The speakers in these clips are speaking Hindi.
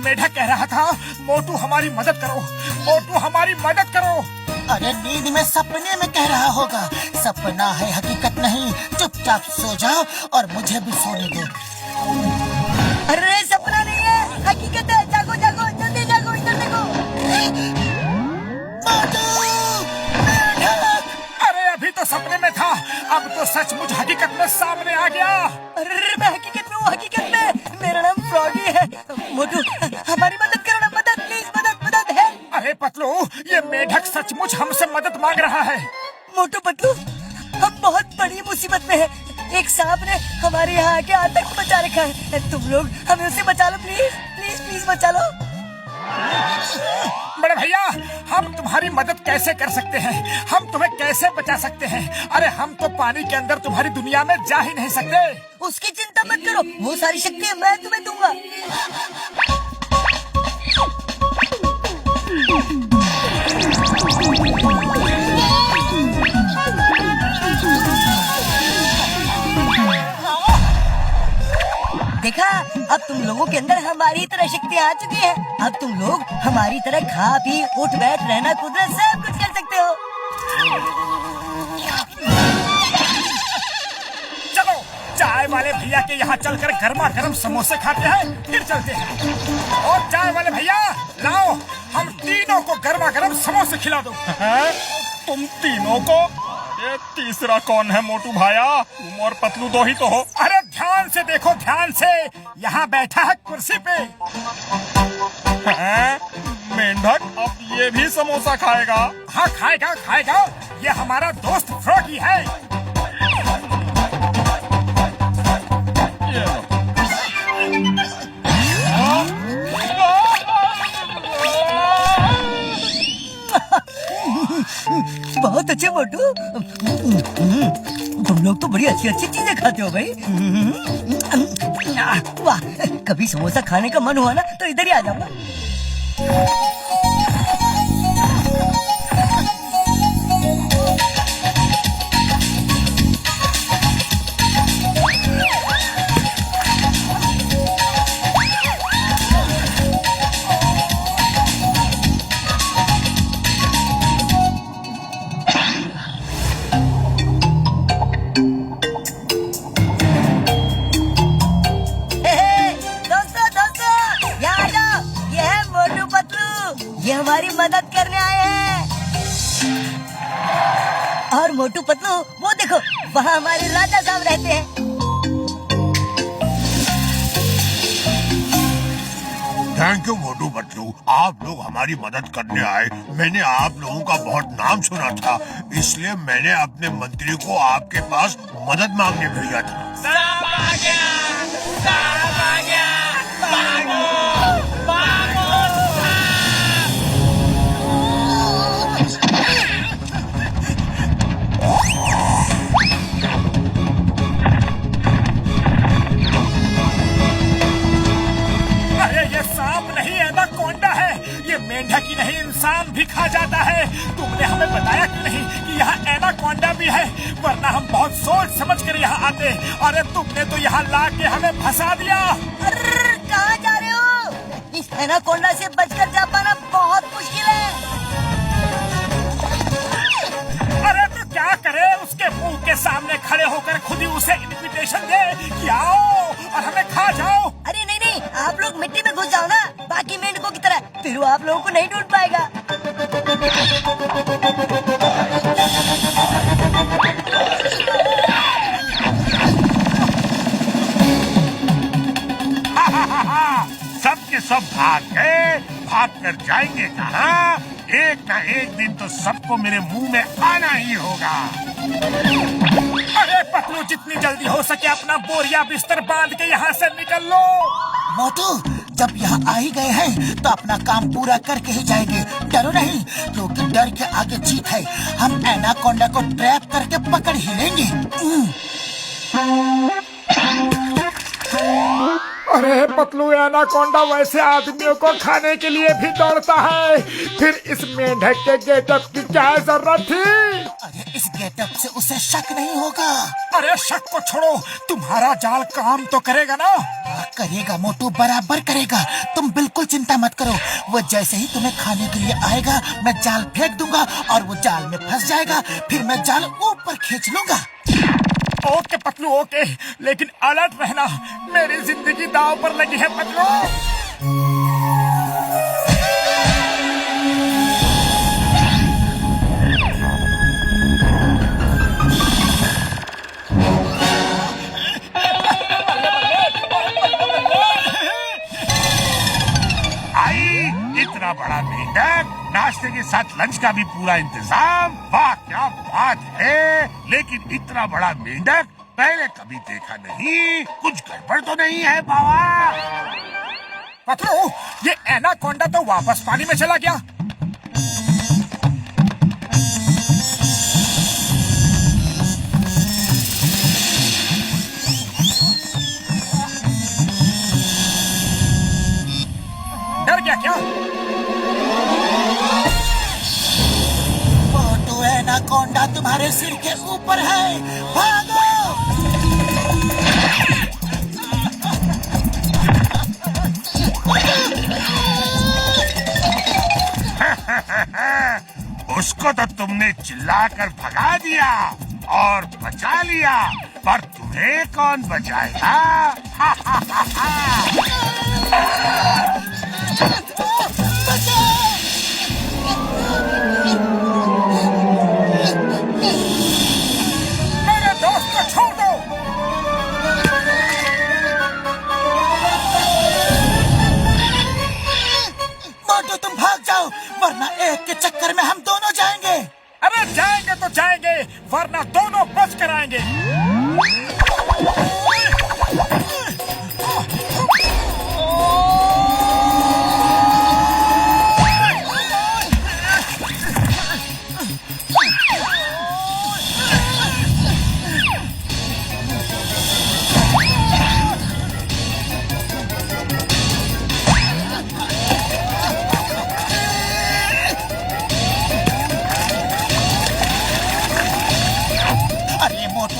मेढक कह रहा था, मोटू हमारी मदद करो, मोटू हमारी मदद करो। अरे नींद में सपने में कह रहा होगा, सपना है हकीकत नहीं। चुपचाप सो जाओ और मुझे भी सोने दो। अरे सपना नहीं है, हकीकत है। जागो जागो, जल्दी जागो, इधर देखो। अरे अभी तो सपने में था, अब तो सचमुच हकीकत में सामने आ गया। अरे मैं हकीकत में हूँ, हकीकत में। मेरा नाम फ्रॉगी है। मोटू हमारी मदद करो ना, मदद प्लीज, मदद है। अरे पतलू, ये मेढक सचमुच हमसे मदद मांग रहा है। मोटू पतलू, हम बहुत बड़ी मुसीबत में हैं। एक सांप ने हमारे यहाँ आके आतंक मचा रखा है। तुम लोग हमें उससे बचा लो, प्लीज प्लीज प्लीज बचा लो। बड़े भैया, हम तुम्हारी मदद कैसे कर सकते हैं? हम तुम्हें कैसे बचा सकते हैं? अरे हम तो पानी के अंदर तुम्हारी दुनिया में जा ही नहीं सकते। उसकी चिंता मत करो, वो सारी शक्तियाँ मैं तुम्हें दूंगा। देखा, अब तुम लोगों के अंदर हमारी तरह शक्तियाँ आ चुकी हैं। अब तुम लोग हमारी तरह खा पी उठ बैठ रहना कूदना सब कुछ कर सकते हो। चलो चाय वाले भैया के यहाँ चलकर गर्मा गर्म समोसे खाते हैं, फिर चलते हैं। और चाय वाले भैया लाओ, हम तीनों को गर्मा गर्म समोसे खिला दो। तुम तीनों को? ये तीसरा कौन है मोटू भाया? तुम और पतलू दो ही तो हो। अरे ध्यान से देखो, ध्यान से, यहाँ बैठा है कुर्सी पे। मेंढक अब ये भी समोसा खाएगा? हाँ खाएगा खाएगा, ये हमारा दोस्त फ्रॉगी है। ये लो। बहुत अच्छे मोटू, तुम लोग तो बड़ी अच्छी अच्छी चीजें खाते हो भाई। वाह, कभी समोसा खाने का मन हुआ ना तो इधर ही आ जाऊंगा। ये हमारी मदद करने आए हैं। और मोटू पतलू, वो देखो, वहाँ हमारे राजा साहब रहते हैं। थैंक यू मोटू पतलू, आप लोग हमारी मदद करने आए। मैंने आप लोगों का बहुत नाम सुना था, इसलिए मैंने अपने मंत्री को आपके पास मदद मांगने भेजा था। सांप आ गया, सांप आ गया, भागो, भागो। मेंढक ही नहीं, इंसान भी खा जाता है। तुमने हमें बताया क्यों नहीं कि यहाँ एनाकोंडा भी है? वरना हम बहुत सोच समझ कर यहाँ आते। अरे तुमने तो यहाँ ला के हमें फंसा दिया। अरे कहाँ जा रहे हो? इस एनाकोंडा से बचकर जा पाना बहुत मुश्किल है। अरे तो क्या करे, उसके मुंह के सामने खड़े होकर खुद ही उसे इन्विटेशन दे कि आओ और हमें खा जाओ। अरे नहीं नहीं, आप लोग मिट्टी में घुस जाओ ना, बाकी मेंढकों की तरह, फिर वो आप लोगों को नहीं ढूंढ पाएगा। सब के सब भाग कर जाएंगे कहाँ? एक ना एक दिन तो सबको मेरे मुंह में आना ही होगा। अरे पतलू, जितनी जल्दी हो सके अपना बोरिया बिस्तर बांध के यहाँ से निकल लो। मोटू, जब यहाँ आ ही गए हैं तो अपना काम पूरा करके ही जाएंगे। डरो नहीं, क्योंकि डर के आगे जीत है। हम एनाकोंडा को ट्रैप करके पकड़ ही लेंगे। अरे पतलू, एनाकोंडा वैसे आदमियों को खाने के लिए भी दौड़ता है, फिर इस मेंढक के गेटअप की क्या जरूरत थी? अरे इस गेटअप से उसे शक नहीं होगा। अरे शक को छोड़ो, तुम्हारा जाल काम तो करेगा ना? करेगा मोटू, बराबर करेगा। तुम बिल्कुल चिंता मत करो। वो जैसे ही तुम्हें खाने के लिए आएगा, मैं जाल फेंक दूंगा और वो जाल में फंस जाएगा। फिर मैं जाल ऊपर खींच लूंगा। ओके पतलू ओके, लेकिन अलर्ट रहना, मेरी जिंदगी दांव पर लगी है पतलू। इतना बड़ा मेंढक, नाश्ते के साथ लंच का भी पूरा इंतजाम, वाह क्या बात है। लेकिन इतना बड़ा मेंढक पहले कभी देखा नहीं। कुछ गड़बड़ तो नहीं है बाबा? पतलू, ये एनाकोंडा तो वापस पानी में चला गया। डर गया क्या? मोटू, एनाकोंडा तुम्हारे सिर के ऊपर है, भागो। उसको तो तुमने चिल्लाकर भगा दिया और बचा लिया, पर तुम्हें कौन बचाएगा? मेरे दोस्त को छोड़ दो। मोटू, तुम भाग जाओ, वरना एक के चक्कर में हम दोनों जाएंगे। अरे जाएंगे तो जाएंगे, वरना दोनों बच कर आएंगे।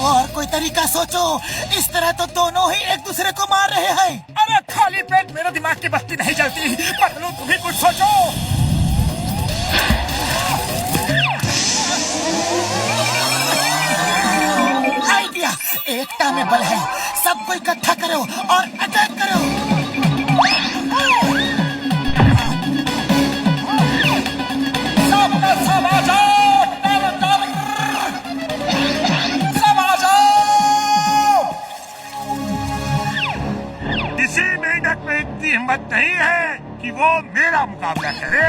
और कोई तरीका सोचो, इस तरह तो दोनों ही एक दूसरे को मार रहे हैं। अरे खाली पेट मेरे दिमाग की बत्ती नहीं जलती। पतलू, तुम ही कुछ सोचो। आइडिया, एकता में बल है। सबको इकट्ठा करो और अटैक करो। सब आ जाओ। हिम्मत नहीं है कि वो मेरा मुकाबला करे।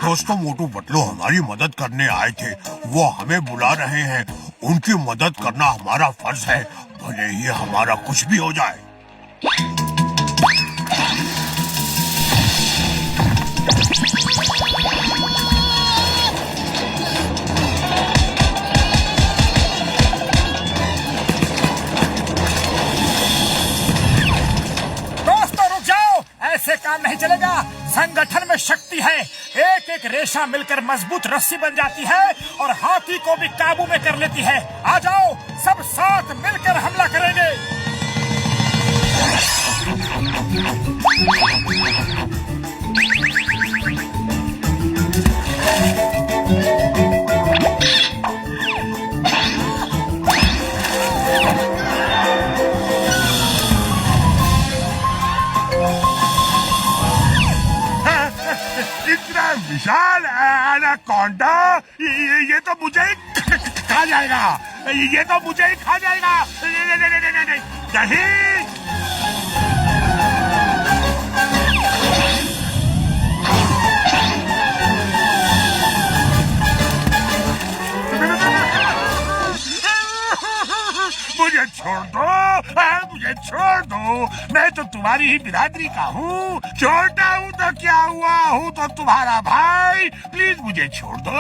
दोस्तों, मोटू पतलू हमारी मदद करने आए थे। वो हमें बुला रहे हैं। उनकी मदद करना हमारा फर्ज है, भले ही हमारा कुछ भी हो जाए। ऐसे काम नहीं चलेगा। संगठन में शक्ति है। एक एक रेशा मिलकर मजबूत रस्सी बन जाती है और हाथी को भी काबू में कर लेती है। आ जाओ, सब साथ मिलकर हमला करेंगे। विशाल एनाकोंडा, ये तो मुझे ही खा जाएगा। ये तो मुझे ही खा जाएगा। नहीं। मुझे छोड़ दो, मुझे छोड़ दो। मैं तो तुम्हारी ही बिरादरी का हूँ। छोटा हूँ तो क्या हुआ, हूँ तो तुम्हारा भाई। प्लीज मुझे छोड़ दो,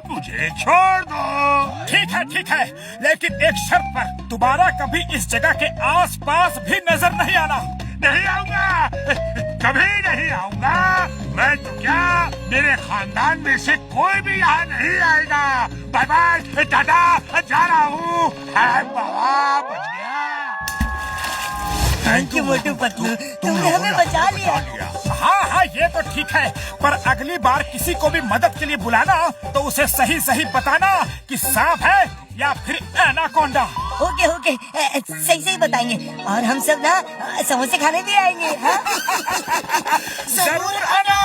मुझे छोड़ दो। ठीक है, लेकिन एक शर्त पर, दोबारा कभी इस जगह के आसपास भी नजर नहीं आना। नहीं आऊंगा, कभी नहीं आऊंगा। मैं तो क्या, मेरे खानदान में से कोई भी यहाँ नहीं आएगा। बाय बाय टाटा, जा रहा हूँ। बाबा बच गया। थैंक यू मोटू पतलू, तुमने हमें बचा लिया। हाँ हाँ ये तो ठीक है, पर अगली बार किसी को भी मदद के लिए बुलाना तो उसे सही सही बताना कि सांप है या फिर एनाकोंडा। ओके ओके, सही सही बताएंगे, और हम सब ना समोसे खाने भी आएंगे। हाँ? जरूर आना,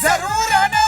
जरूर आना।